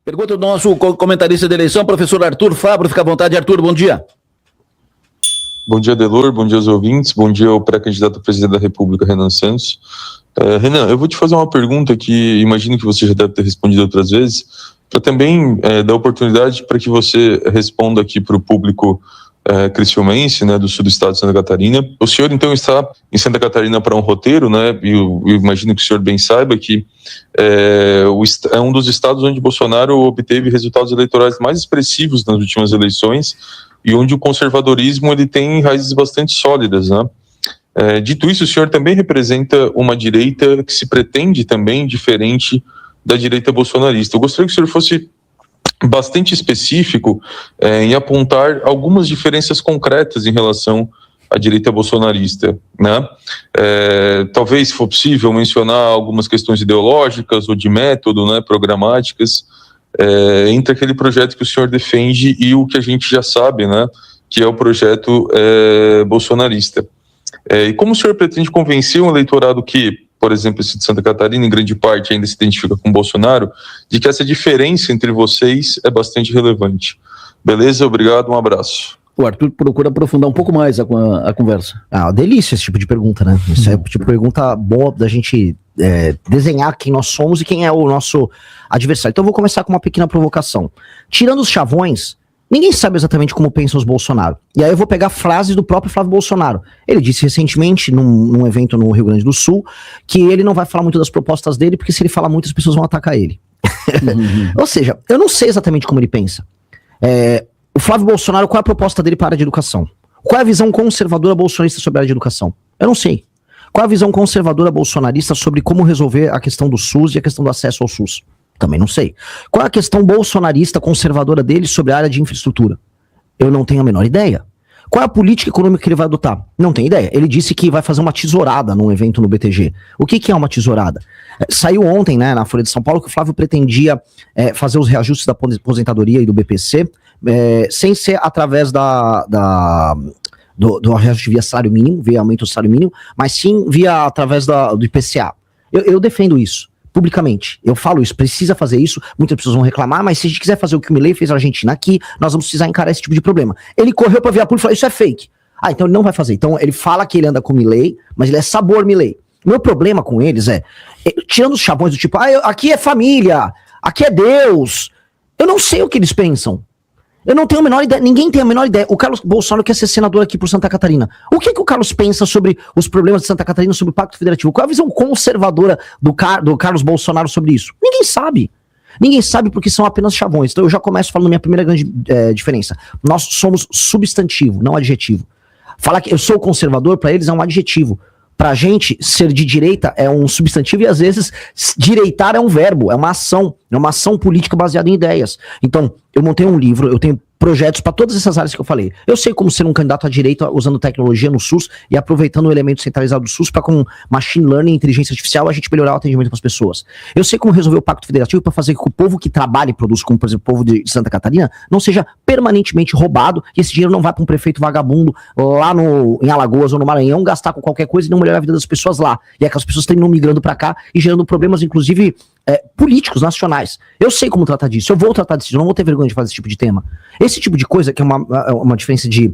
Pergunta do nosso comentarista de eleição, professor Arthur Fabro. Fica à vontade, Arthur, bom dia. Bom dia, Delor, bom dia aos ouvintes, bom dia ao pré-candidato a presidente da República, Renan Santos. Renan, eu vou te fazer uma pergunta que imagino que você já deve ter respondido outras vezes, para também dar oportunidade para que você responda aqui para o público criciumense, né, do sul do estado de Santa Catarina. O senhor, então, está em Santa Catarina para um roteiro, né, e eu imagino que o senhor bem saiba que é um dos estados onde Bolsonaro obteve resultados eleitorais mais expressivos nas últimas eleições e onde o conservadorismo ele tem raízes bastante sólidas, né? Dito isso, o senhor também representa uma direita que se pretende também diferente da direita bolsonarista. Eu gostaria que o senhor fosse bastante específico em apontar algumas diferenças concretas em relação à direita bolsonarista, né? Talvez, se for possível, mencionar algumas questões ideológicas ou de método, né, programáticas, entre aquele projeto que o senhor defende e o que a gente já sabe, né, que é o projeto bolsonarista. E como o senhor pretende convencer um eleitorado que, por exemplo, esse de Santa Catarina, em grande parte, ainda se identifica com Bolsonaro, de que essa diferença entre vocês é bastante relevante? Beleza? Obrigado, um abraço. O Arthur procura aprofundar um pouco mais a conversa. Ah, delícia esse tipo de pergunta, né? Isso é tipo de pergunta boa da gente desenhar quem nós somos e quem é o nosso adversário. Então eu vou começar com uma pequena provocação. Tirando os chavões, ninguém sabe exatamente como pensam os Bolsonaro. E aí eu vou pegar frases do próprio Flávio Bolsonaro. Ele disse recentemente, num evento no Rio Grande do Sul, que ele não vai falar muito das propostas dele, porque se ele falar muito, as pessoas vão atacar ele. Ou seja, eu não sei exatamente como ele pensa. O Flávio Bolsonaro, qual é a proposta dele para a área de educação? Qual é a visão conservadora bolsonarista sobre a área de educação? Eu não sei. Qual é a visão conservadora bolsonarista sobre como resolver a questão do SUS e a questão do acesso ao SUS? Também não sei. Qual é a questão bolsonarista conservadora dele sobre a área de infraestrutura? Eu não tenho a menor ideia. Qual é a política econômica que ele vai adotar? Não tenho ideia. Ele disse que vai fazer uma tesourada num evento no BTG. O que é uma tesourada? Saiu ontem, né, na Folha de São Paulo, que o Flávio pretendia fazer os reajustes da aposentadoria e do BPC sem ser através do reajuste via salário mínimo, via aumento do salário mínimo, mas sim através do IPCA. Eu defendo isso publicamente. Eu falo isso, precisa fazer isso, muitas pessoas vão reclamar, mas se a gente quiser fazer o que o Milei fez na Argentina aqui, nós vamos precisar encarar esse tipo de problema. Ele correu pra via pública e falou, isso é fake. Então ele não vai fazer. Então ele fala que ele anda com o Milei, mas ele é sabor Milei. Meu problema com eles tirando os chavões do tipo, aqui é família, aqui é Deus, eu não sei o que eles pensam. Eu não tenho a menor ideia, ninguém tem a menor ideia. O Carlos Bolsonaro quer ser senador aqui por Santa Catarina. O que o Carlos pensa sobre os problemas de Santa Catarina, sobre o Pacto Federativo? Qual é a visão conservadora do Carlos Bolsonaro sobre isso? Ninguém sabe. Ninguém sabe porque são apenas chavões. Então eu já começo falando minha primeira grande diferença. Nós somos substantivo, não adjetivo. Falar que eu sou conservador, para eles é um adjetivo. Pra gente, ser de direita é um substantivo e às vezes direitar é um verbo, é uma ação política baseada em ideias. Então, eu montei um livro, eu tenho projetos para todas essas áreas que eu falei. Eu sei como ser um candidato à direita usando tecnologia no SUS e aproveitando o elemento centralizado do SUS para, com machine learning e inteligência artificial, a gente melhorar o atendimento para as pessoas. Eu sei como resolver o Pacto Federativo para fazer com que o povo que trabalha e produz, como por exemplo o povo de Santa Catarina, não seja permanentemente roubado e esse dinheiro não vá para um prefeito vagabundo lá em Alagoas ou no Maranhão gastar com qualquer coisa e não melhorar a vida das pessoas lá. E aquelas pessoas terminam migrando para cá e gerando problemas, inclusive políticos nacionais. Eu sei como tratar disso, eu vou tratar disso, eu não vou ter vergonha de fazer esse tipo de tema. Esse tipo de coisa, que é uma diferença de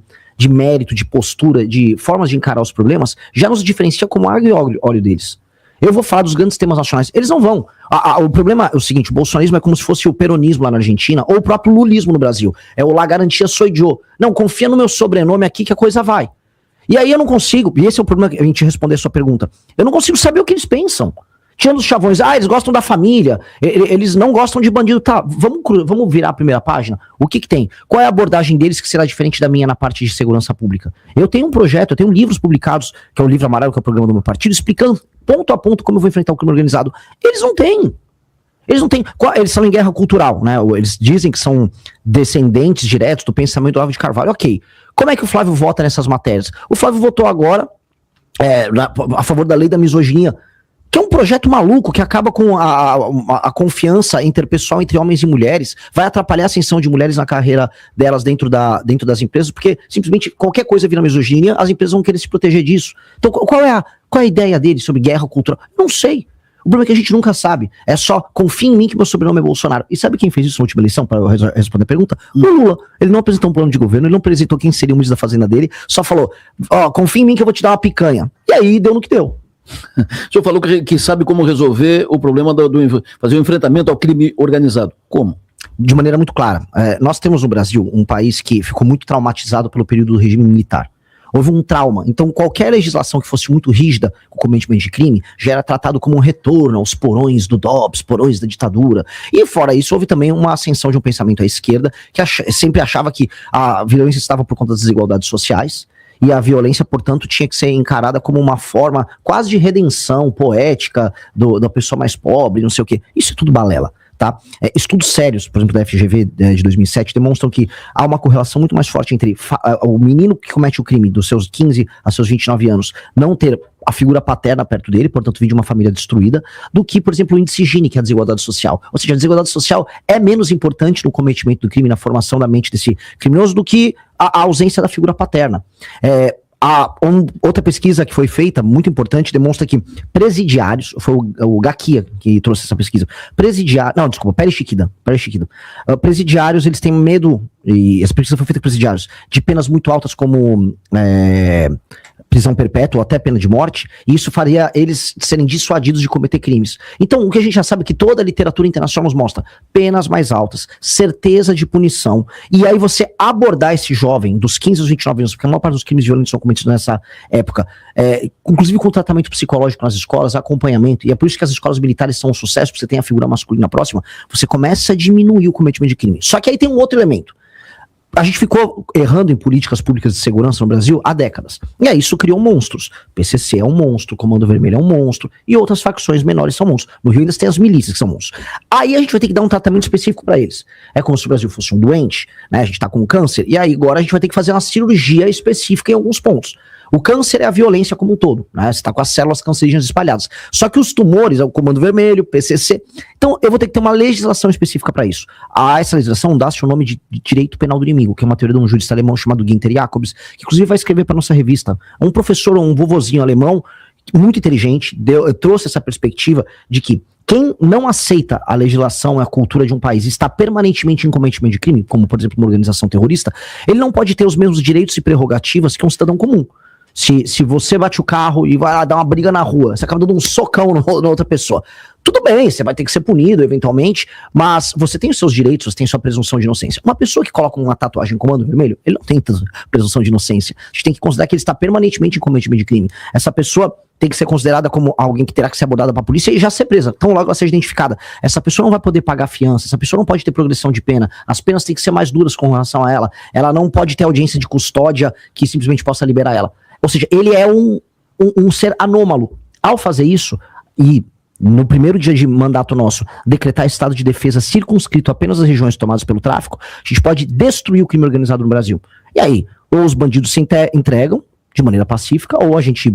mérito, de postura, de formas de encarar os problemas, já nos diferencia como água e óleo deles. Eu vou falar dos grandes temas nacionais, eles não vão. O problema é o seguinte, o bolsonarismo é como se fosse o peronismo lá na Argentina, ou o próprio lulismo no Brasil. É o la garantia soy yo. Não, confia no meu sobrenome aqui que a coisa vai. E aí eu não consigo, e esse é o problema, a gente responder a sua pergunta, eu não consigo saber o que eles pensam. Tirando os chavões, eles gostam da família, eles não gostam de bandido, tá, vamos virar a primeira página, o que tem? Qual é a abordagem deles que será diferente da minha na parte de segurança pública? Eu tenho um projeto, eu tenho livros publicados, que é o Livro Amarelo, que é o programa do meu partido, explicando ponto a ponto como eu vou enfrentar o crime organizado. Eles não têm. Eles são em guerra cultural, né? Eles dizem que são descendentes diretos do pensamento do Olavo de Carvalho, ok. Como é que o Flávio vota nessas matérias? O Flávio votou agora a favor da lei da misoginia, que é um projeto maluco que acaba com a confiança interpessoal entre homens e mulheres, vai atrapalhar a ascensão de mulheres na carreira delas dentro das empresas, porque simplesmente qualquer coisa vira misoginia, as empresas vão querer se proteger disso. Então qual é a ideia deles sobre guerra cultural? Não sei. O problema é que a gente nunca sabe. É só, confia em mim que meu sobrenome é Bolsonaro. E sabe quem fez isso na última eleição, para eu responder a pergunta? O Lula. Ele não apresentou um plano de governo, ele não apresentou quem seria o ministro da Fazenda dele, só falou, confia em mim que eu vou te dar uma picanha. E aí deu no que deu. O senhor falou que sabe como resolver o problema fazer o enfrentamento ao crime organizado. Como? De maneira muito clara. Nós temos no Brasil um país que ficou muito traumatizado pelo período do regime militar. Houve um trauma. Então, qualquer legislação que fosse muito rígida com o cometimento de crime já era tratado como um retorno aos porões do DOPS, porões da ditadura. E, fora isso, houve também uma ascensão de um pensamento à esquerda que sempre achava que a violência estava por conta das desigualdades sociais e a violência, portanto, tinha que ser encarada como uma forma quase de redenção poética da pessoa mais pobre, não sei o quê. Isso é tudo balela. Tá? Estudos sérios, por exemplo, da FGV de 2007, demonstram que há uma correlação muito mais forte entre o menino que comete o crime dos seus 15 a seus 29 anos não ter a figura paterna perto dele, portanto, vir de uma família destruída, do que, por exemplo, o índice Gini, que é a desigualdade social. Ou seja, a desigualdade social é menos importante no cometimento do crime, na formação da mente desse criminoso, do que a ausência da figura paterna. Outra pesquisa que foi feita, muito importante, demonstra que presidiários, foi o Gakia que trouxe essa pesquisa, Pérez Chiquida, presidiários, eles têm medo, e essa pesquisa foi feita com presidiários, de penas muito altas como prisão perpétua ou até pena de morte, e isso faria eles serem dissuadidos de cometer crimes. Então, o que a gente já sabe é que toda a literatura internacional nos mostra penas mais altas, certeza de punição, e aí você abordar esse jovem dos 15 aos 29 anos, porque a maior parte dos crimes violentos são cometidos nessa época, inclusive com tratamento psicológico nas escolas, acompanhamento, e é por isso que as escolas militares são um sucesso, porque você tem a figura masculina próxima, você começa a diminuir o cometimento de crime. Só que aí tem um outro elemento. A gente ficou errando em políticas públicas de segurança no Brasil há décadas. E aí isso criou monstros. PCC é um monstro, Comando Vermelho é um monstro, e outras facções menores são monstros. No Rio ainda tem as milícias que são monstros. Aí a gente vai ter que dar um tratamento específico para eles. É como se o Brasil fosse um doente, né? A gente tá com câncer, e aí agora a gente vai ter que fazer uma cirurgia específica em alguns pontos. O câncer é a violência como um todo, né? Você está com as células cancerígenas espalhadas. Só que os tumores, é o Comando Vermelho, PCC. Então eu vou ter que ter uma legislação específica para isso. Essa legislação dá-se o nome de direito penal do inimigo, que é uma teoria de um jurista alemão chamado Günther Jacobs, que inclusive vai escrever para nossa revista. Um professor, um vovozinho alemão, muito inteligente, trouxe essa perspectiva de que quem não aceita a legislação e a cultura de um país e está permanentemente em cometimento de crime, como por exemplo uma organização terrorista, ele não pode ter os mesmos direitos e prerrogativas que um cidadão comum. Se você bate o carro e vai lá dar uma briga na rua, você acaba dando um socão na outra pessoa. Tudo bem, você vai ter que ser punido eventualmente, mas você tem os seus direitos, você tem sua presunção de inocência. Uma pessoa que coloca uma tatuagem em Comando Vermelho, ele não tem presunção de inocência. A gente tem que considerar que ele está permanentemente em cometimento de crime. Essa pessoa tem que ser considerada como alguém que terá que ser abordada para a polícia e já ser presa. Então logo ela seja identificada. Essa pessoa não vai poder pagar fiança, essa pessoa não pode ter progressão de pena, as penas têm que ser mais duras com relação a ela. Ela não pode ter audiência de custódia que simplesmente possa liberar ela. Ou seja, ele é um ser anômalo. Ao fazer isso, e no primeiro dia de mandato nosso, decretar estado de defesa circunscrito apenas às regiões tomadas pelo tráfico, a gente pode destruir o crime organizado no Brasil. E aí, ou os bandidos se entregam de maneira pacífica, ou a gente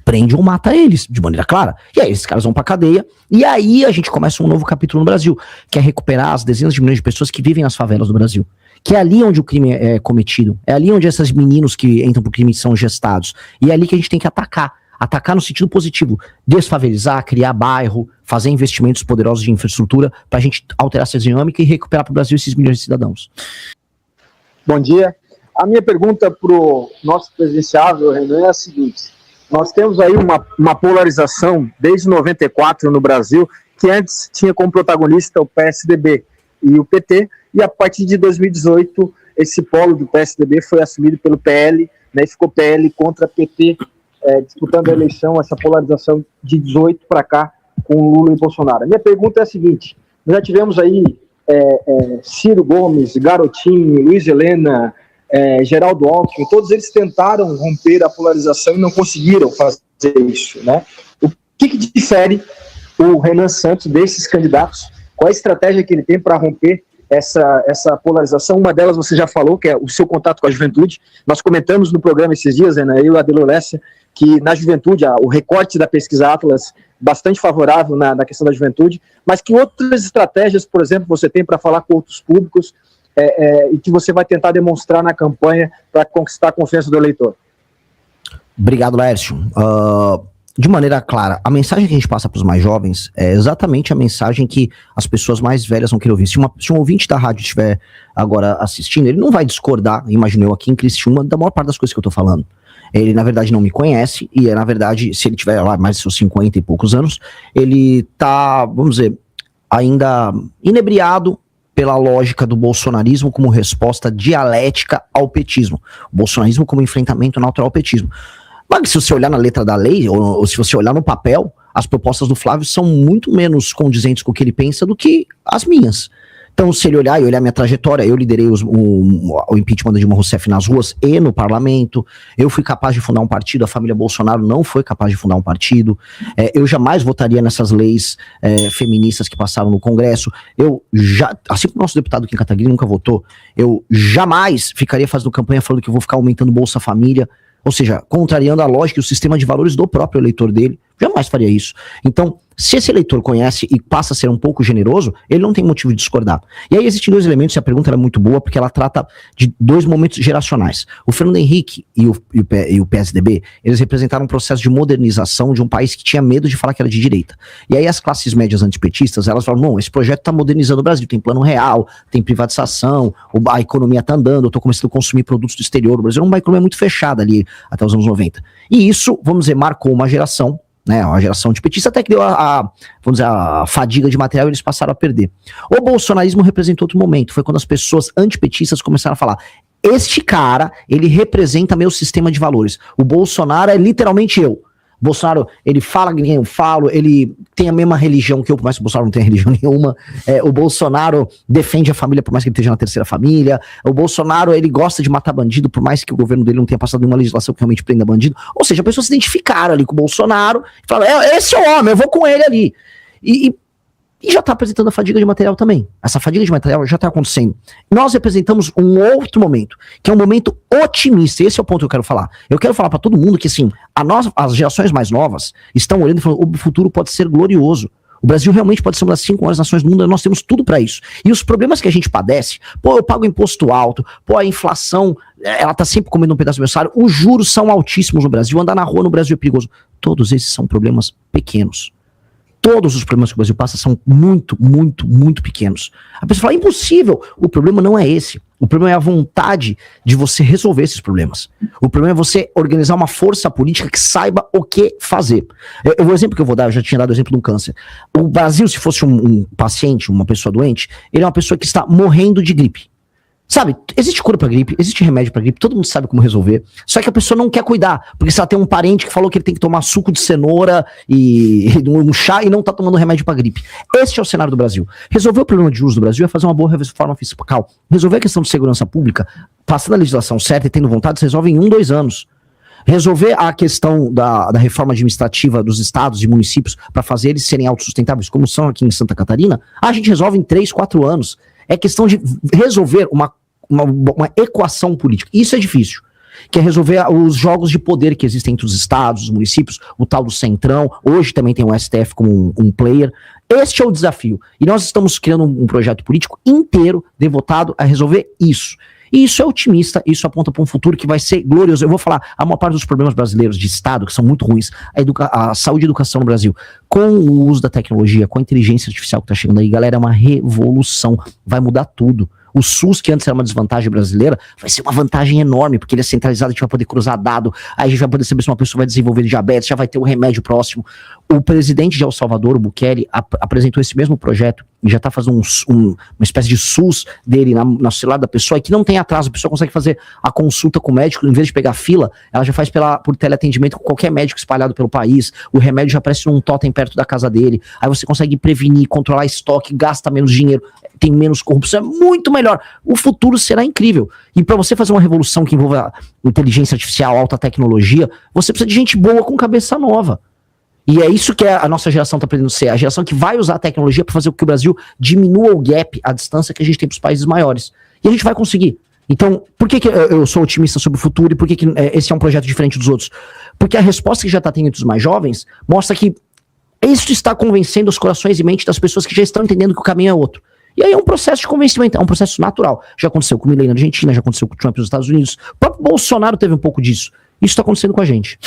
prende ou mata eles de maneira clara. E aí esses caras vão pra cadeia, e aí a gente começa um novo capítulo no Brasil, que é recuperar as dezenas de milhões de pessoas que vivem nas favelas do Brasil. Que é ali onde o crime é cometido, é ali onde esses meninos que entram pro crime são gestados, e é ali que a gente tem que atacar no sentido positivo, desfavelizar, criar bairro, fazer investimentos poderosos de infraestrutura pra gente alterar essa dinâmica e recuperar pro Brasil esses milhões de cidadãos. Bom dia. A minha pergunta pro nosso presidenciável, Renan, é a seguinte: nós temos aí uma polarização desde 94 no Brasil, que antes tinha como protagonista o PSDB e o PT, e a partir de 2018 esse polo do PSDB foi assumido pelo PL, né, e ficou PL contra PT, disputando a eleição, essa polarização de 18 para cá com Lula e Bolsonaro. A minha pergunta é a seguinte: nós já tivemos aí Ciro Gomes, Garotinho, Luiz Helena, Geraldo Alckmin, todos eles tentaram romper a polarização e não conseguiram fazer isso, né? O que difere o Renan Santos desses candidatos? Qual é a estratégia que ele tem para romper essa polarização? Uma delas você já falou, que é o seu contato com a juventude. Nós comentamos no programa esses dias, né, eu e o Adelo Lessa, que na juventude o recorte da pesquisa Atlas bastante favorável na questão da juventude, mas que outras estratégias, por exemplo, você tem para falar com outros públicos e que você vai tentar demonstrar na campanha para conquistar a confiança do eleitor? Obrigado, Laércio. de maneira clara, a mensagem que a gente passa para os mais jovens é exatamente a mensagem que as pessoas mais velhas vão querer ouvir. Se um ouvinte da rádio estiver agora assistindo, ele não vai discordar, imagino eu aqui em Criciúma, da maior parte das coisas que eu estou falando. Ele, na verdade, não me conhece, e, na verdade, se ele tiver lá mais de seus 50 e poucos anos, ele tá, vamos dizer, ainda inebriado pela lógica do bolsonarismo como resposta dialética ao petismo. O bolsonarismo como enfrentamento natural ao petismo. Mas se você olhar na letra da lei, ou se você olhar no papel, as propostas do Flávio são muito menos condizentes com o que ele pensa do que as minhas. Então, se ele olhar e olhar minha trajetória, eu liderei o impeachment da Dilma Rousseff nas ruas e no parlamento, eu fui capaz de fundar um partido, a família Bolsonaro não foi capaz de fundar um partido, eu jamais votaria nessas leis feministas que passaram no Congresso, assim como o nosso deputado Kim Kataguiri nunca votou, eu jamais ficaria fazendo campanha falando que eu vou ficar aumentando Bolsa Família, ou seja, contrariando a lógica e o sistema de valores do próprio eleitor dele, jamais faria isso. Então, se esse eleitor conhece e passa a ser um pouco generoso, ele não tem motivo de discordar. E aí existem dois elementos, e a pergunta é muito boa, porque ela trata de dois momentos geracionais. O Fernando Henrique e o PSDB, eles representaram um processo de modernização de um país que tinha medo de falar que era de direita. E aí as classes médias antipetistas, elas falam, não, esse projeto está modernizando o Brasil, tem plano real, tem privatização, a economia está andando, eu estou começando a consumir produtos do exterior, o Brasil é uma economia muito fechada ali até os anos 90. E isso, vamos dizer, marcou uma geração, né, uma geração de petistas, até que deu vamos dizer, a fadiga de material e eles passaram a perder. O bolsonarismo representou outro momento, foi quando as pessoas antipetistas começaram a falar, este cara, ele representa meu sistema de valores, o Bolsonaro é literalmente eu. Bolsonaro, ele fala que nem eu falo, ele tem a mesma religião que eu, por mais que o Bolsonaro não tenha religião nenhuma, o Bolsonaro defende a família, por mais que ele esteja na terceira família, o Bolsonaro, ele gosta de matar bandido, por mais que o governo dele não tenha passado nenhuma legislação que realmente prenda bandido, ou seja, a pessoa se identificaram ali com o Bolsonaro, e falaram, esse é o homem, eu vou com ele ali, e já está apresentando a fadiga de material também. Essa fadiga de material já está acontecendo. Nós representamos um outro momento, que é um momento otimista. Esse é o ponto que eu quero falar. Eu quero falar para todo mundo que, assim, as gerações mais novas estão olhando e falando, o futuro pode ser glorioso. O Brasil realmente pode ser uma das 5 maiores nações do mundo, nós temos tudo para isso. E os problemas que a gente padece, eu pago imposto alto, a inflação, ela tá sempre comendo um pedaço do meu salário, os juros são altíssimos no Brasil, andar na rua no Brasil é perigoso. Todos esses são problemas pequenos. Todos os problemas que o Brasil passa são muito, muito, muito pequenos. A pessoa fala, impossível. O problema não é esse. O problema é a vontade de você resolver esses problemas. O problema é você organizar uma força política que saiba o que fazer. O exemplo que eu vou dar, eu já tinha dado o exemplo do câncer. O Brasil, se fosse um paciente, uma pessoa doente, ele é uma pessoa que está morrendo de gripe. Sabe, existe cura pra gripe, existe remédio pra gripe, todo mundo sabe como resolver, só que a pessoa não quer cuidar, porque se ela tem um parente que falou que ele tem que tomar suco de cenoura e um chá e não tá tomando remédio pra gripe. Este é o cenário do Brasil. Resolver o problema de juros do Brasil é fazer uma boa reforma fiscal. Resolver a questão de segurança pública, passando a legislação certa e tendo vontade, se resolve em 1, 2 anos. Resolver a questão da reforma administrativa dos estados e municípios para fazer eles serem autossustentáveis, como são aqui em Santa Catarina, a gente resolve em 3, 4 anos. É questão de resolver uma equação política. Isso é difícil. Que é resolver os jogos de poder que existem entre os estados, os municípios, o tal do Centrão. Hoje também tem o STF como um player. Este é o desafio. E nós estamos criando um projeto político inteiro devotado a resolver isso. E isso é otimista, isso aponta para um futuro que vai ser glorioso. Eu vou falar, a maior parte dos problemas brasileiros de Estado, que são muito ruins, a saúde e a educação no Brasil, com o uso da tecnologia, com a inteligência artificial que está chegando aí, galera, é uma revolução, vai mudar tudo. O SUS, que antes era uma desvantagem brasileira, vai ser uma vantagem enorme, porque ele é centralizado, a gente vai poder cruzar dado, aí a gente vai poder saber se uma pessoa vai desenvolver diabetes, já vai ter o remédio próximo. O presidente de El Salvador, o Bukele, apresentou esse mesmo projeto e já está fazendo uma espécie de SUS dele no celular da pessoa, e que não tem atraso, a pessoa consegue fazer a consulta com o médico, em vez de pegar fila, ela já faz por teleatendimento com qualquer médico espalhado pelo país, o remédio já aparece num totem perto da casa dele, aí você consegue prevenir, controlar estoque, gasta menos dinheiro, tem menos corrupção, é muito melhor. O futuro será incrível. E para você fazer uma revolução que envolva inteligência artificial, alta tecnologia, você precisa de gente boa com cabeça nova. E é isso que a nossa geração está aprendendo a ser, a geração que vai usar a tecnologia para fazer com que o Brasil diminua o gap, a distância que a gente tem para os países maiores. E a gente vai conseguir. Então, por que eu sou otimista sobre o futuro e por que esse é um projeto diferente dos outros? Porque a resposta que já está tendo entre os mais jovens mostra que isso está convencendo os corações e mentes das pessoas que já estão entendendo que o caminho é outro. E aí é um processo de convencimento, é um processo natural. Já aconteceu com o Milei na Argentina, já aconteceu com o Trump nos Estados Unidos. O próprio Bolsonaro teve um pouco disso. Isso está acontecendo com a gente.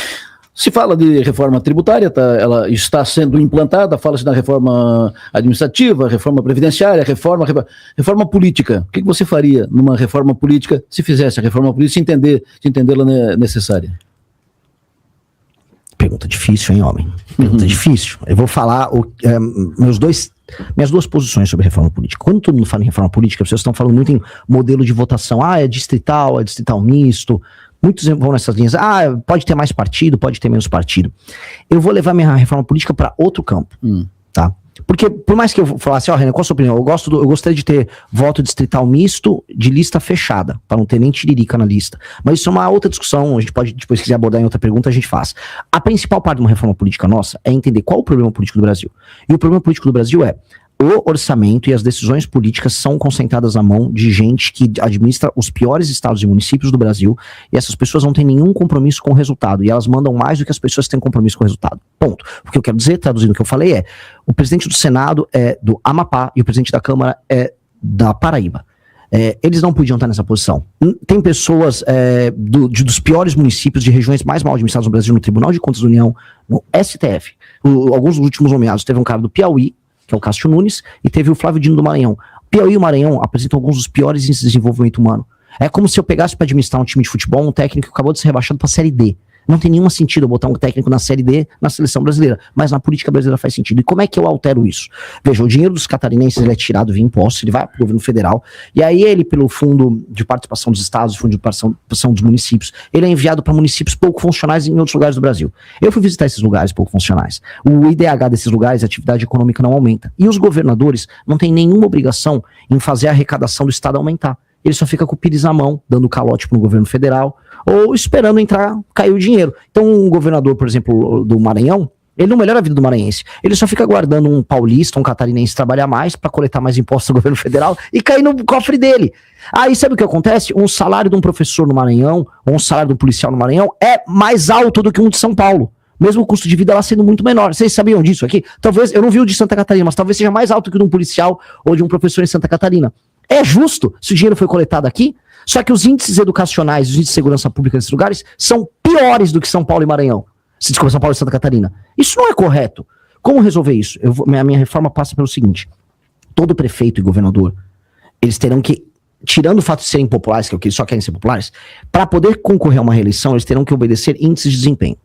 Se fala de reforma tributária, ela está sendo implantada, fala-se da reforma administrativa, reforma previdenciária, reforma política. O que você faria numa reforma política, se fizesse a reforma política, se entendê-la necessária? Pergunta difícil, hein, homem? Pergunta difícil. Eu vou falar minhas duas posições sobre reforma política. Quando todo mundo fala em reforma política, as pessoas estão falando muito em modelo de votação. É distrital misto. Muitos vão nessas linhas. Pode ter mais partido, pode ter menos partido. Eu vou levar minha reforma política para outro campo, tá? Porque, por mais que eu falasse, Renan, qual a sua opinião? Eu gostaria de ter voto distrital misto de lista fechada, para não ter nem tiririca na lista. Mas isso é uma outra discussão, a gente pode, depois, se quiser abordar em outra pergunta, a gente faz. A principal parte de uma reforma política nossa é entender qual o problema político do Brasil. E o problema político do Brasil é o orçamento e as decisões políticas são concentradas na mão de gente que administra os piores estados e municípios do Brasil, e essas pessoas não têm nenhum compromisso com o resultado, e elas mandam mais do que as pessoas que têm compromisso com o resultado. Ponto. O que eu quero dizer, traduzindo o que eu falei, é o presidente do Senado é do Amapá e o presidente da Câmara é da Paraíba. Eles não podiam estar nessa posição. Tem pessoas dos piores municípios, de regiões mais mal administradas no Brasil, no Tribunal de Contas da União, no STF. Alguns dos últimos nomeados, teve um cara do Piauí, que é o Cássio Nunes, e teve o Flávio Dino do Maranhão. Piauí e o Maranhão apresentam alguns dos piores índices de desenvolvimento humano. É como se eu pegasse para administrar um time de futebol, um técnico que acabou de ser rebaixado para a Série D. Não tem nenhum sentido eu botar um técnico na Série D na seleção brasileira, mas na política brasileira faz sentido. E como é que eu altero isso? Veja, o dinheiro dos catarinenses ele é tirado via impostos, ele vai para o governo federal, e aí ele, pelo Fundo de Participação dos Estados, Fundo de Participação dos Municípios, ele é enviado para municípios pouco funcionais em outros lugares do Brasil. Eu fui visitar esses lugares pouco funcionais. O IDH desses lugares, a atividade econômica não aumenta. E os governadores não têm nenhuma obrigação em fazer a arrecadação do Estado aumentar. Ele só fica com o pires na mão, dando calote para o governo federal, ou esperando cair o dinheiro. Então, um governador, por exemplo, do Maranhão, ele não melhora a vida do maranhense. Ele só fica aguardando um paulista, um catarinense trabalhar mais para coletar mais impostos do governo federal e cair no cofre dele. Aí sabe o que acontece? Um salário de um professor no Maranhão, ou um salário de um policial no Maranhão, é mais alto do que um de São Paulo. Mesmo o custo de vida lá sendo muito menor. Vocês sabiam disso aqui? Talvez, eu não vi o de Santa Catarina, mas talvez seja mais alto que o de um policial ou de um professor em Santa Catarina. É justo se o dinheiro foi coletado aqui, só que os índices educacionais, os índices de segurança pública nesses lugares são piores do que São Paulo e Maranhão. Se desculpa, São Paulo e Santa Catarina. Isso não é correto. Como resolver isso? A minha reforma passa pelo seguinte: todo prefeito e governador, eles terão que, tirando o fato de serem populares, que é o que eles só querem ser populares, para poder concorrer a uma reeleição, eles terão que obedecer índices de desempenho.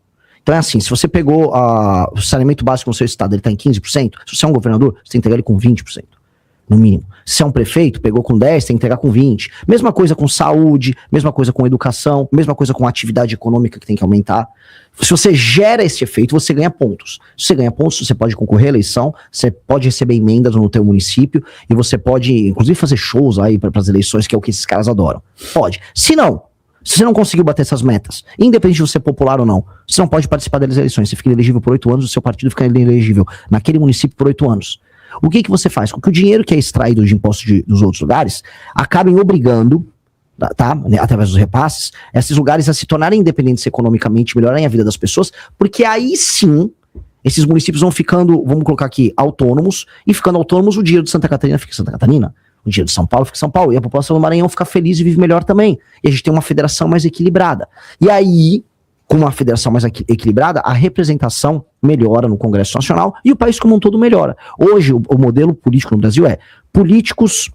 Então é assim, se você pegou o saneamento básico no seu estado, ele está em 15%, se você é um governador, você tem que entregar ele com 20%. No mínimo. Se é um prefeito, pegou com 10, tem que entregar com 20. Mesma coisa com saúde, mesma coisa com educação, mesma coisa com atividade econômica que tem que aumentar. Se você gera esse efeito, você ganha pontos. Se você ganha pontos, você pode concorrer à eleição, você pode receber emendas no teu município e você pode, inclusive, fazer shows aí para as eleições, que é o que esses caras adoram. Pode. Se você não conseguiu bater essas metas, independente de você ser popular ou não, você não pode participar das eleições. Você fica elegível por 8 anos, o seu partido fica elegível naquele município por 8 anos. O que você faz? Com que o dinheiro que é extraído de impostos dos outros lugares acabem obrigando, através dos repasses, esses lugares a se tornarem independentes economicamente, melhorarem a vida das pessoas, porque aí sim, esses municípios vão ficando, vamos colocar aqui, autônomos, e ficando autônomos, o dinheiro de Santa Catarina fica em Santa Catarina, o dinheiro de São Paulo fica em São Paulo, e a população do Maranhão fica feliz e vive melhor também. E a gente tem uma federação mais equilibrada. E aí, com uma federação mais equilibrada, a representação melhora no Congresso Nacional e o país como um todo melhora. Hoje, o modelo político no Brasil é políticos,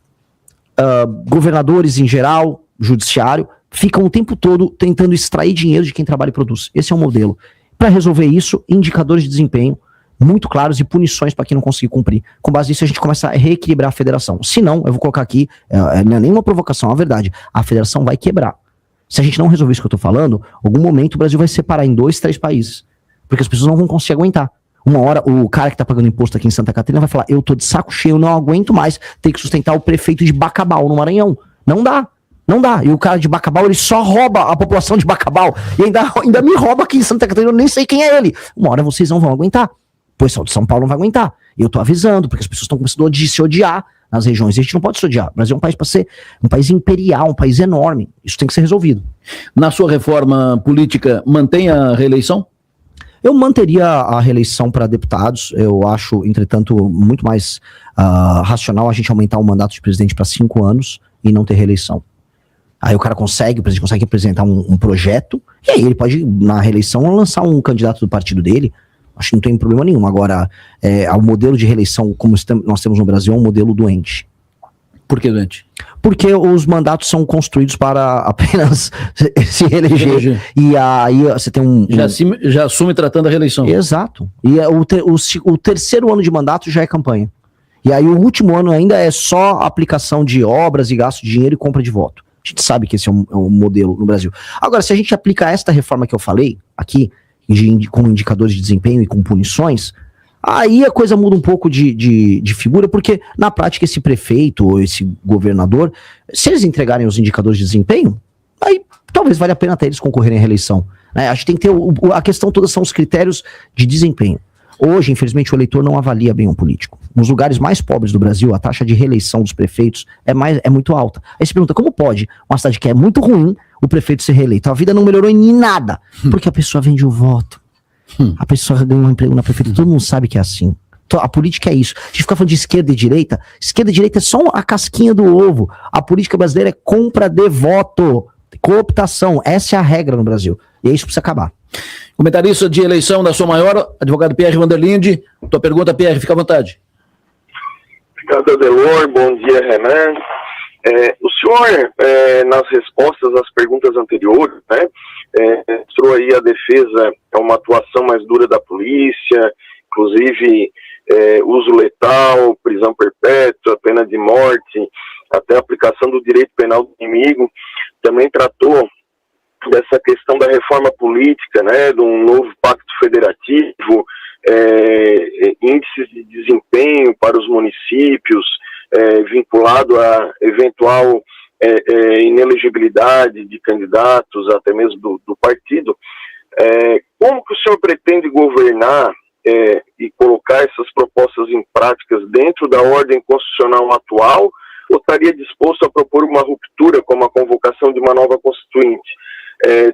governadores em geral, judiciário, ficam o tempo todo tentando extrair dinheiro de quem trabalha e produz. Esse é o modelo. Para resolver isso, indicadores de desempenho muito claros e punições para quem não conseguir cumprir. Com base nisso, a gente começa a reequilibrar a federação. Se não, eu vou colocar aqui, não é nenhuma provocação, é a verdade, a federação vai quebrar. Se a gente não resolver isso que eu tô falando, em algum momento o Brasil vai se separar em 2, 3 países. Porque as pessoas não vão conseguir aguentar. Uma hora, o cara que tá pagando imposto aqui em Santa Catarina vai falar: eu tô de saco cheio, não aguento mais ter que sustentar o prefeito de Bacabal, no Maranhão. Não dá. Não dá. E o cara de Bacabal, ele só rouba a população de Bacabal. E ainda me rouba aqui em Santa Catarina, eu nem sei quem é ele. Uma hora vocês não vão aguentar. O pessoal de São Paulo não vai aguentar. E eu tô avisando, porque as pessoas estão começando a se odiar nas regiões. E a gente não pode se odiar. O Brasil é um país para ser um país imperial, um país enorme. Isso tem que ser resolvido. Na sua reforma política, mantém a reeleição? Eu manteria a reeleição para deputados. Eu acho, entretanto, muito mais racional a gente aumentar o mandato de presidente para 5 anos e não ter reeleição. Aí o presidente consegue apresentar um projeto, e aí ele pode, na reeleição, lançar um candidato do partido dele. Acho que não tem problema nenhum. Agora, o modelo de reeleição, como nós temos no Brasil, é um modelo doente. Por que doente? Porque os mandatos são construídos para apenas se reeleger. E aí você tem Já assume tratando a reeleição. Exato. E o terceiro ano de mandato já é campanha. E aí o último ano ainda é só aplicação de obras e gasto de dinheiro e compra de voto. A gente sabe que esse é um modelo no Brasil. Agora, se a gente aplica esta reforma que eu falei aqui, com indicadores de desempenho e com punições, aí a coisa muda um pouco de figura, porque na prática esse prefeito ou esse governador, se eles entregarem os indicadores de desempenho, aí talvez valha a pena até eles concorrerem à reeleição. Né? A gente tem que ter a questão toda são os critérios de desempenho. Hoje, infelizmente, o eleitor não avalia bem um político. Nos lugares mais pobres do Brasil, a taxa de reeleição dos prefeitos é muito alta. Aí você pergunta, como pode uma cidade que é muito ruim, o prefeito ser reeleito? A vida não melhorou em nada, porque a pessoa vende o voto. A pessoa ganha um emprego na prefeitura, todo mundo sabe que é assim. A política é isso. A gente fica falando de esquerda e direita é só a casquinha do ovo. A política brasileira é compra de voto, cooptação. Essa é a regra no Brasil. E isso precisa acabar. Comentarista de eleição da Som Maior, advogado Pierre Vanderlinde. Tua pergunta, Pierre, fica à vontade. Obrigado, Adelor. Bom dia, Renan. O senhor, nas respostas às perguntas anteriores, né, mostrou aí a defesa, uma atuação mais dura da polícia, inclusive uso letal, prisão perpétua, pena de morte, até a aplicação do direito penal do inimigo. Também tratou dessa questão da reforma política, né, de um novo pacto federativo, índices de desempenho para os municípios, vinculado a eventual inelegibilidade de candidatos, até mesmo do partido. Como que o senhor pretende governar e colocar essas propostas em práticas dentro da ordem constitucional atual, ou estaria disposto a propor uma ruptura, como a convocação de uma nova constituinte,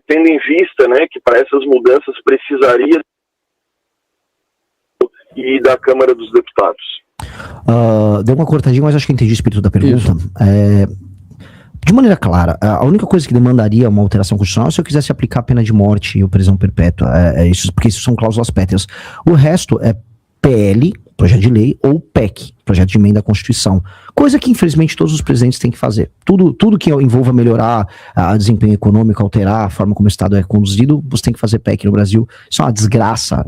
tendo em vista, né, que para essas mudanças precisaria e da Câmara dos Deputados? Deu uma cortadinha, mas acho que entendi o espírito da pergunta. De maneira clara, a única coisa que demandaria uma alteração constitucional é se eu quisesse aplicar a pena de morte e a prisão perpétua, isso, porque isso são cláusulas pétreas. O resto é PL, projeto de lei, ou PEC, projeto de emenda à Constituição. Coisa que, infelizmente, todos os presidentes têm que fazer. Tudo que envolva melhorar o desempenho econômico, alterar a forma como o Estado é conduzido, você tem que fazer PEC no Brasil. Isso é uma desgraça,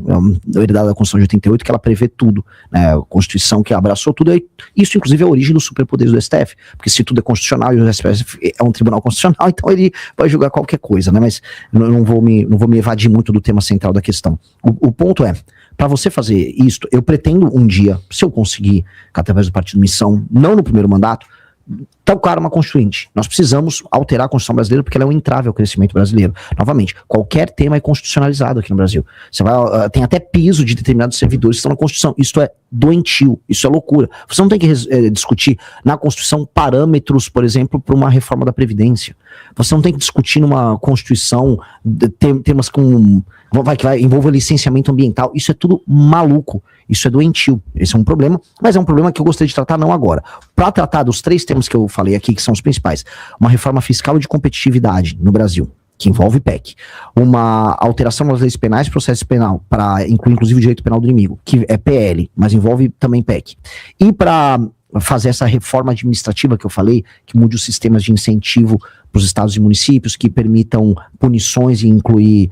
herdada da Constituição de 88, que ela prevê tudo. Né? A Constituição que abraçou tudo. Isso, inclusive, é a origem dos superpoderes do STF. Porque se tudo é constitucional e o STF é um tribunal constitucional, então ele vai julgar qualquer coisa. Né? Mas eu não vou me evadir muito do tema central da questão. O ponto é, para você fazer isso, eu pretendo um dia, se eu conseguir, através do Partido Missão, não no primeiro mandato, tocar uma constituinte. Nós precisamos alterar a Constituição brasileira porque ela é um entrave ao crescimento brasileiro. Novamente, qualquer tema é constitucionalizado aqui no Brasil. Tem até piso de determinados servidores que estão na Constituição. Isso é doentio, isso é loucura. Você não tem que discutir na Constituição parâmetros, por exemplo, para uma reforma da Previdência. Você não tem que discutir numa Constituição temas que vai envolver licenciamento ambiental. Isso é tudo maluco. Isso é doentio. Esse é um problema, mas é um problema que eu gostaria de tratar não agora. Para tratar dos 3 temas que eu falei aqui, que são os principais: uma reforma fiscal e de competitividade no Brasil, que envolve PEC, uma alteração nas leis penais e processo penal, para incluir inclusive o direito penal do inimigo, que é PL, mas envolve também PEC. E para fazer essa reforma administrativa que eu falei, que mude os sistemas de incentivo para os estados e municípios, que permitam punições e incluir,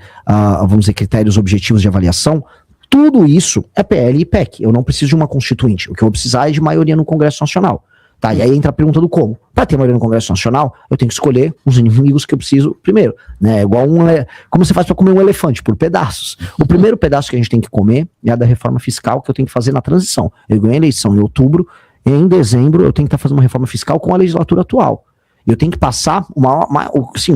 vamos dizer, critérios objetivos de avaliação. Tudo isso é PL e PEC. Eu não preciso de uma constituinte. O que eu vou precisar é de maioria no Congresso Nacional. Tá, e aí entra a pergunta do como. Para ter maioria no Congresso Nacional, eu tenho que escolher os inimigos que eu preciso primeiro. Né? Igual como você faz para comer um elefante, por pedaços. O primeiro pedaço que a gente tem que comer é a da reforma fiscal, que eu tenho que fazer na transição. Eu ganhei a eleição em outubro, e em dezembro eu tenho que estar fazendo uma reforma fiscal com a legislatura atual. Eu tenho que passar o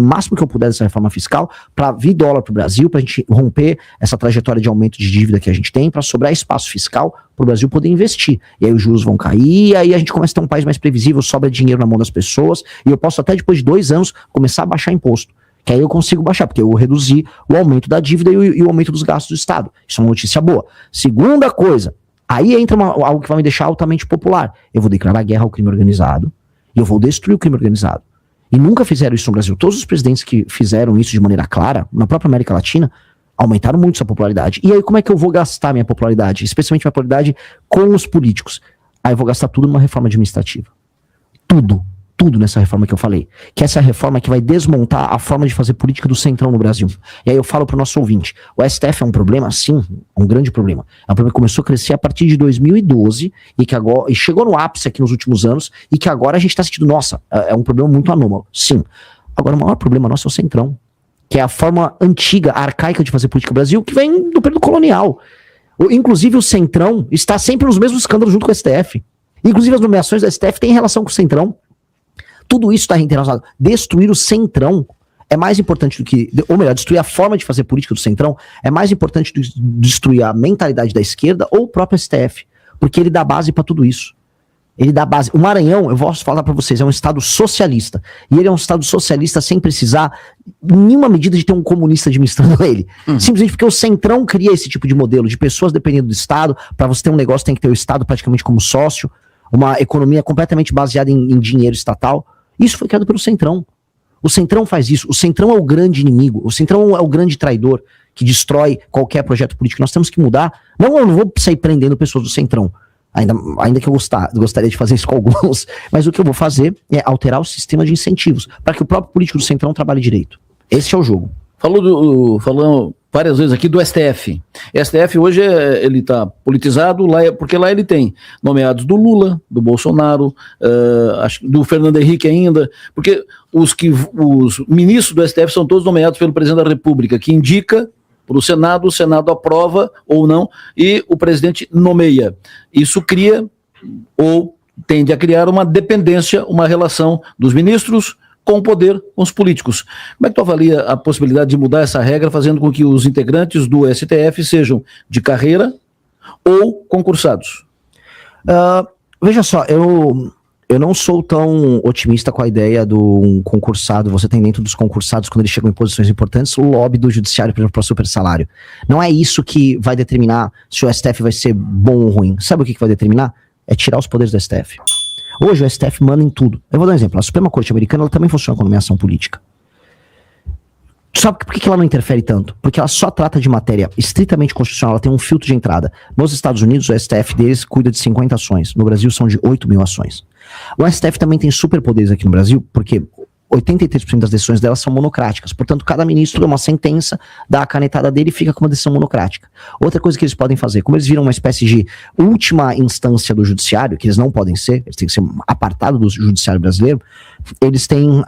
máximo que eu puder dessa reforma fiscal para vir dólar para o Brasil, para a gente romper essa trajetória de aumento de dívida que a gente tem, para sobrar espaço fiscal para o Brasil poder investir. E aí os juros vão cair, e aí a gente começa a ter um país mais previsível, sobra dinheiro na mão das pessoas, e eu posso até depois de 2 anos começar a baixar imposto. Que aí eu consigo baixar, porque eu vou reduzir o aumento da dívida e o aumento dos gastos do Estado. Isso é uma notícia boa. Segunda coisa, aí entra algo que vai me deixar altamente popular. Eu vou declarar guerra ao crime organizado, e eu vou destruir o crime organizado. E nunca fizeram isso no Brasil. Todos os presidentes que fizeram isso de maneira clara, na própria América Latina, aumentaram muito sua popularidade. E aí como é que eu vou gastar minha popularidade? Especialmente minha popularidade com os políticos. Aí eu vou gastar tudo numa reforma administrativa. Tudo nessa reforma que eu falei. Que essa é a reforma que vai desmontar a forma de fazer política do Centrão no Brasil. E aí eu falo pro nosso ouvinte, o STF é um problema? Sim, um grande problema. É um problema que começou a crescer a partir de 2012 e chegou no ápice aqui nos últimos anos e que agora a gente tá sentindo, nossa, é um problema muito anômalo. Sim. Agora o maior problema nosso é o Centrão, que é a forma antiga, arcaica de fazer política no Brasil, que vem do período colonial. Inclusive o Centrão está sempre nos mesmos escândalos junto com o STF. Inclusive as nomeações do STF têm relação com o Centrão. Tudo isso está relacionado. Destruir o Centrão é mais importante do que... Ou melhor, destruir a forma de fazer política do Centrão é mais importante do que destruir a mentalidade da esquerda ou o próprio STF. Porque ele dá base para tudo isso. Ele dá base. O Maranhão, eu posso falar para vocês, é um estado socialista. E ele é um estado socialista sem precisar, em nenhuma medida, de ter um comunista administrando ele. Simplesmente porque o Centrão cria esse tipo de modelo de pessoas dependendo do Estado. Para você ter um negócio, tem que ter o Estado praticamente como sócio. Uma economia completamente baseada em dinheiro estatal. Isso foi criado pelo Centrão. O Centrão faz isso. O Centrão é o grande inimigo. O Centrão é o grande traidor que destrói qualquer projeto político. Nós temos que mudar. Não, eu não vou sair prendendo pessoas do Centrão. Ainda que eu gostaria de fazer isso com alguns. Mas o que eu vou fazer é alterar o sistema de incentivos para que o próprio político do Centrão trabalhe direito. Esse é o jogo. Falando várias vezes aqui do STF. STF hoje ele está politizado, porque lá ele tem nomeados do Lula, do Bolsonaro, do Fernando Henrique ainda, porque os ministros do STF são todos nomeados pelo presidente da República, que indica para o Senado aprova ou não, e o presidente nomeia. Isso cria, ou tende a criar uma dependência, uma relação dos ministros com o poder, com os políticos. Como é que tu avalia a possibilidade de mudar essa regra, fazendo com que os integrantes do STF sejam de carreira ou concursados? Veja só, eu não sou tão otimista com a ideia do concursado. Você tem dentro dos concursados, quando eles chegam em posições importantes, o lobby do judiciário, por exemplo, para super salário. Não é isso que vai determinar se o STF vai ser bom ou ruim. Sabe o que vai determinar? É tirar os poderes do STF. Hoje o STF manda em tudo. Eu vou dar um exemplo. A Suprema Corte Americana ela também funciona com nomeação política. Sabe por que ela não interfere tanto? Porque ela só trata de matéria estritamente constitucional, ela tem um filtro de entrada. Nos Estados Unidos, o STF deles cuida de 50 ações. No Brasil, são de 8 mil ações. O STF também tem superpoderes aqui no Brasil, porque 83% das decisões delas são monocráticas. Portanto, cada ministro dá uma sentença, dá a canetada dele e fica com uma decisão monocrática. Outra coisa que eles podem fazer, como eles viram uma espécie de última instância do judiciário, que eles não podem ser, eles têm que ser apartados do judiciário brasileiro, eles têm...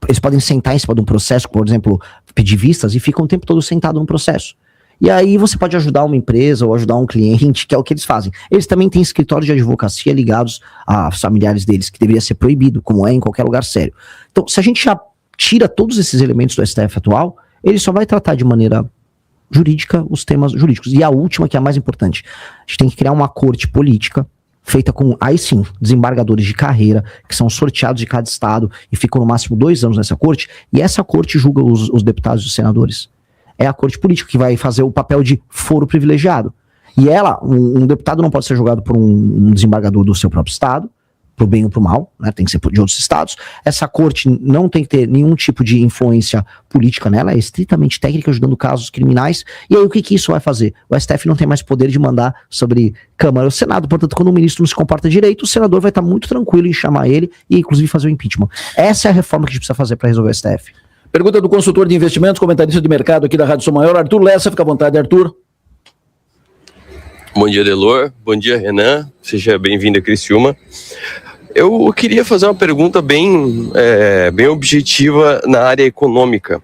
eles podem sentar em cima de um processo, por exemplo, pedir vistas, e ficam o tempo todo sentado no processo. E aí você pode ajudar uma empresa ou ajudar um cliente, que é o que eles fazem. Eles também têm escritórios de advocacia ligados a familiares deles, que deveria ser proibido, como é em qualquer lugar sério. Então, se a gente já tira todos esses elementos do STF atual, ele só vai tratar de maneira jurídica os temas jurídicos. E a última, que é a mais importante, a gente tem que criar uma corte política, feita com, aí sim, desembargadores de carreira, que são sorteados de cada estado e ficam no máximo 2 anos nessa corte, e essa corte julga os deputados e os senadores. É a corte política que vai fazer o papel de foro privilegiado. E um deputado não pode ser julgado por um desembargador do seu próprio estado, pro bem ou pro mal, né? Tem que ser de outros estados. Essa corte não tem que ter nenhum tipo de influência política nela, é estritamente técnica, ajudando casos criminais. E aí o que isso vai fazer? O STF não tem mais poder de mandar sobre Câmara ou Senado, portanto, quando o ministro não se comporta direito, o senador vai estar muito tranquilo em chamar ele e inclusive fazer o impeachment. Essa é a reforma que a gente precisa fazer para resolver o STF. Pergunta do consultor de investimentos, comentarista de mercado aqui da Rádio Som Maior, Arthur Lessa. Fica à vontade, Arthur. Bom dia, Delor. Bom dia, Renan. Seja bem-vindo a Criciúma. Eu queria fazer uma pergunta bem objetiva na área econômica.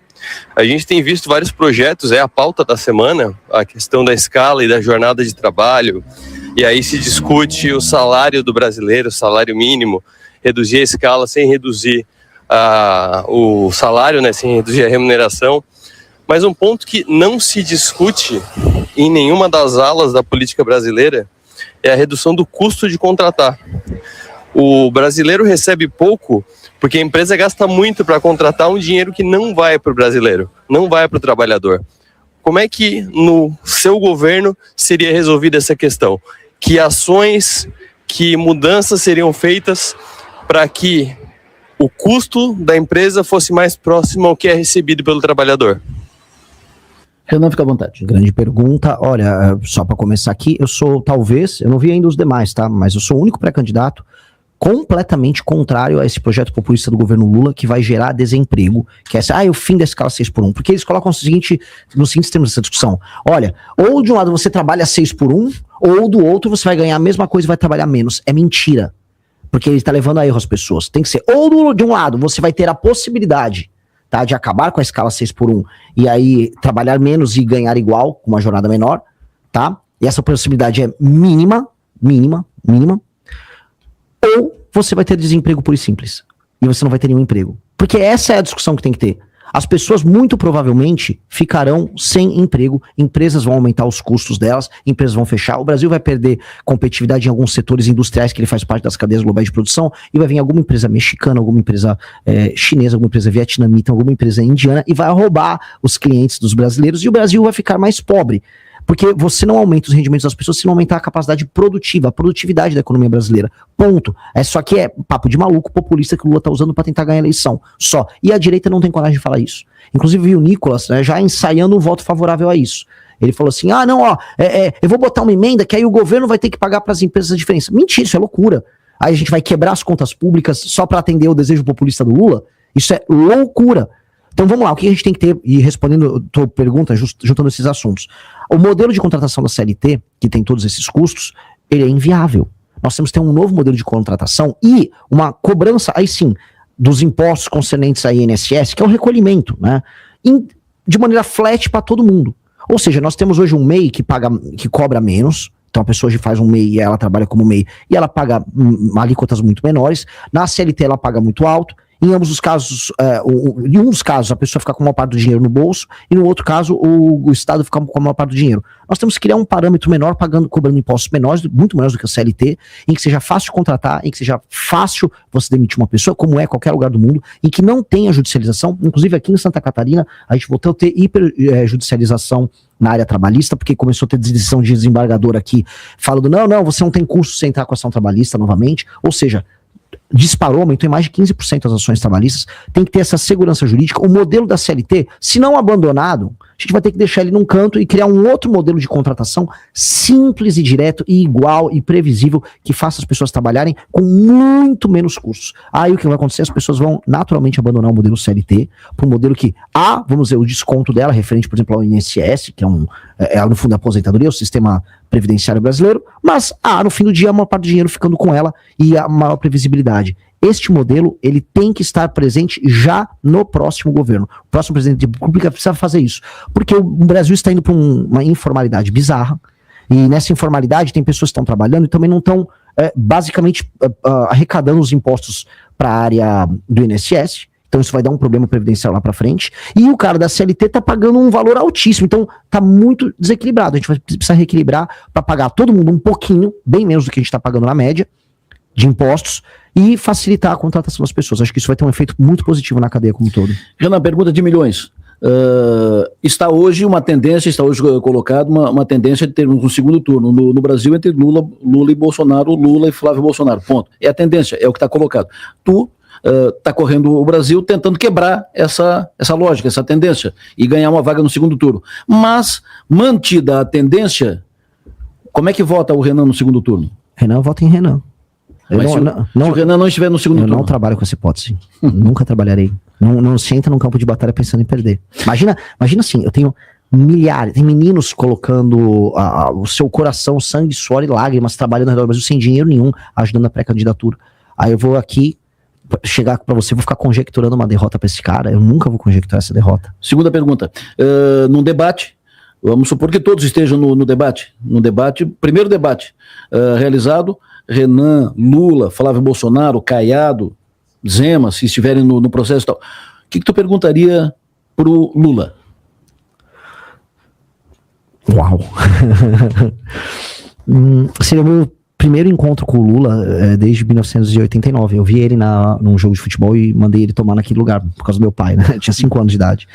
A gente tem visto vários projetos, a pauta da semana, a questão da escala e da jornada de trabalho, e aí se discute o salário do brasileiro, o salário mínimo, reduzir a escala sem reduzir o salário, né, sem reduzir a remuneração. Mas um ponto que não se discute em nenhuma das alas da política brasileira é a redução do custo de contratar. O brasileiro recebe pouco porque a empresa gasta muito para contratar um dinheiro que não vai para o brasileiro, não vai para o trabalhador. Como é que no seu governo seria resolvida essa questão? Que ações, que mudanças seriam feitas para que o custo da empresa fosse mais próximo ao que é recebido pelo trabalhador? Renan, fica à vontade. Grande pergunta. Olha, só para começar aqui, eu não vi ainda os demais, tá? Mas eu sou o único pré-candidato completamente contrário a esse projeto populista do governo Lula, que vai gerar desemprego, que é o fim da escala 6x1, porque eles colocam nos seguintes termos dessa discussão: olha, ou de um lado você trabalha 6x1, ou do outro você vai ganhar a mesma coisa e vai trabalhar menos. É mentira, porque ele está levando a erro as pessoas. Tem que ser, ou de um lado você vai ter a possibilidade, tá, de acabar com a escala 6x1 e aí trabalhar menos e ganhar igual, com uma jornada menor, tá? E essa possibilidade é mínima, ou você vai ter desemprego puro e simples. E você não vai ter nenhum emprego. Porque essa é a discussão que tem que ter. As pessoas muito provavelmente ficarão sem emprego, empresas vão aumentar os custos delas, empresas vão fechar, o Brasil vai perder competitividade em alguns setores industriais que ele faz parte das cadeias globais de produção, e vai vir alguma empresa mexicana, alguma empresa chinesa, alguma empresa vietnamita, alguma empresa indiana, e vai roubar os clientes dos brasileiros, e o Brasil vai ficar mais pobre. Porque você não aumenta os rendimentos das pessoas se não aumentar a capacidade produtiva, a produtividade da economia brasileira. Ponto. Só que é papo de maluco populista que o Lula tá usando para tentar ganhar a eleição. Só. E a direita não tem coragem de falar isso. Inclusive vi o Nicolas, né, já ensaiando um voto favorável a isso. Ele falou assim, eu vou botar uma emenda que aí o governo vai ter que pagar para as empresas a diferença. Mentira, isso é loucura. Aí a gente vai quebrar as contas públicas só para atender o desejo populista do Lula? Isso é loucura. Então vamos lá, o que a gente tem que ter, e respondendo a tua pergunta, juntando esses assuntos, o modelo de contratação da CLT, que tem todos esses custos, ele é inviável. Nós temos que ter um novo modelo de contratação e uma cobrança, aí sim, dos impostos concernentes à INSS, que é o recolhimento, né, de maneira flat para todo mundo. Ou seja, nós temos hoje um MEI que cobra menos. Então a pessoa faz um MEI e ela trabalha como MEI e ela paga alíquotas muito menores. Na CLT ela paga muito alto. Em ambos os casos, em um dos casos a pessoa fica com a maior parte do dinheiro no bolso, e no outro caso o Estado fica com a maior parte do dinheiro. Nós temos que criar um parâmetro menor, cobrando impostos menores, muito menores do que a CLT, em que seja fácil contratar, em que seja fácil você demitir uma pessoa, como é em qualquer lugar do mundo, em que não tenha judicialização. Inclusive aqui em Santa Catarina, a gente voltou a ter hiperjudicialização na área trabalhista, porque começou a ter decisão de desembargador aqui, falando, não, você não tem custo sem entrar com a ação trabalhista novamente, ou seja, disparou, aumentou em mais de 15% as ações trabalhistas. Tem que ter essa segurança jurídica. O modelo da CLT, se não abandonado, a gente vai ter que deixar ele num canto e criar um outro modelo de contratação simples e direto e igual e previsível, que faça as pessoas trabalharem com muito menos custos. Aí o que vai acontecer? As pessoas vão naturalmente abandonar o modelo CLT para um modelo que, vamos dizer, o desconto dela, referente, por exemplo, ao INSS, que é no fundo a aposentadoria, o sistema previdenciário brasileiro, mas no fim do dia a maior parte do dinheiro ficando com ela e a maior previsibilidade. Este modelo, ele tem que estar presente já no próximo governo. O próximo presidente da República precisa fazer isso. Porque o Brasil está indo para uma informalidade bizarra, e nessa informalidade tem pessoas que estão trabalhando e também não estão, basicamente, arrecadando os impostos para a área do INSS. Então isso vai dar um problema previdenciário lá para frente. E o cara da CLT está pagando um valor altíssimo. Então está muito desequilibrado. A gente vai precisar reequilibrar para pagar todo mundo um pouquinho, bem menos do que a gente está pagando na média, de impostos, e facilitar a contratação das pessoas. Acho que isso vai ter um efeito muito positivo na cadeia como um todo. Renan, pergunta de milhões. Está hoje colocada uma tendência de termos um segundo turno no Brasil entre Lula e Bolsonaro, Lula e Flávio Bolsonaro. Ponto. É a tendência, é o que está colocado. Tu está correndo o Brasil tentando quebrar essa lógica, essa tendência, e ganhar uma vaga no segundo turno. Mas, mantida a tendência, como é que vota o Renan no segundo turno? Renan, eu voto em Renan. Se o Renan não estiver no segundo turno. Eu não trabalho com essa hipótese. Nunca trabalharei. Não se entra num campo de batalha pensando em perder. Imagina assim, eu tenho milhares, tem meninos colocando o seu coração, sangue, suor e lágrimas, trabalhando ao redor do Brasil sem dinheiro nenhum, ajudando a pré-candidatura. Aí eu vou aqui chegar pra você, vou ficar conjecturando uma derrota pra esse cara. Eu nunca vou conjecturar essa derrota. Segunda pergunta. Num debate, vamos supor que todos estejam no debate. No debate, primeiro debate realizado, Renan, Lula, Flávio Bolsonaro, Caiado, Zema, se estiverem no processo e tal. O que tu perguntaria pro Lula? Uau! Seria o meu primeiro encontro com o Lula desde 1989. Eu vi ele num jogo de futebol e mandei ele tomar naquele lugar, por causa do meu pai, né? Eu tinha 5 anos de idade.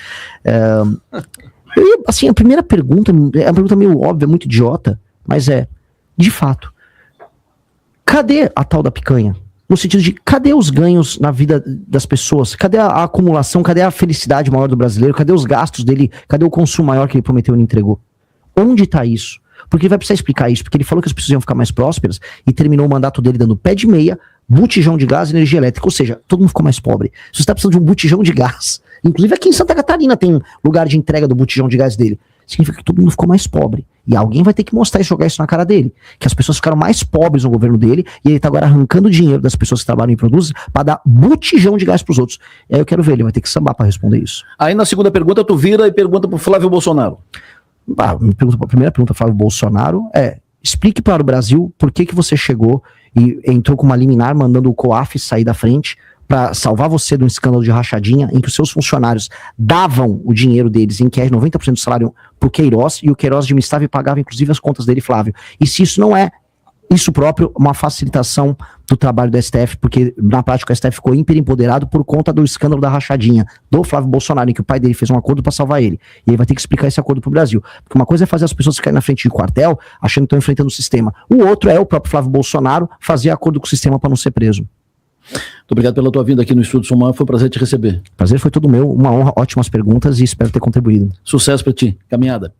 Assim, a primeira pergunta é uma pergunta meio óbvia, muito idiota, mas de fato, cadê a tal da picanha? no sentido de cadê os ganhos na vida das pessoas? Cadê a acumulação? Cadê a felicidade maior do brasileiro? Cadê os gastos dele? Cadê o consumo maior que ele prometeu e não entregou? Onde está isso? Porque ele vai precisar explicar isso, porque ele falou que as pessoas iam ficar mais prósperas e terminou o mandato dele dando pé de meia, botijão de gás e energia elétrica, ou seja, todo mundo ficou mais pobre. Se você está precisando de um botijão de gás, inclusive aqui em Santa Catarina tem lugar de entrega do botijão de gás dele, significa que todo mundo ficou mais pobre. E alguém vai ter que mostrar e jogar isso na cara dele. Que as pessoas ficaram mais pobres no governo dele e ele tá agora arrancando dinheiro das pessoas que trabalham e produzem para dar botijão de gás pros outros. E aí eu quero ver, ele vai ter que sambar para responder isso. Aí na segunda pergunta tu vira e pergunta pro Flávio Bolsonaro. A primeira pergunta, Flávio Bolsonaro, explique para o Brasil por que você chegou e entrou com uma liminar mandando o COAF sair da frente para salvar você de um escândalo de rachadinha em que os seus funcionários davam o dinheiro deles em cash, 90% do salário pro Queiroz, e o Queiroz administrava e pagava inclusive as contas dele, Flávio. E se isso não é isso próprio, uma facilitação do trabalho do STF, porque na prática o STF ficou hiperimpoderado por conta do escândalo da rachadinha do Flávio Bolsonaro, em que o pai dele fez um acordo para salvar ele. E ele vai ter que explicar esse acordo pro Brasil. Porque uma coisa é fazer as pessoas ficarem na frente de quartel, achando que estão enfrentando o sistema. O outro é o próprio Flávio Bolsonaro fazer acordo com o sistema para não ser preso. Muito obrigado pela tua vinda aqui no Estúdio Sumar, foi um prazer te receber. Prazer foi todo meu, uma honra, ótimas perguntas e espero ter contribuído. Sucesso para ti, caminhada.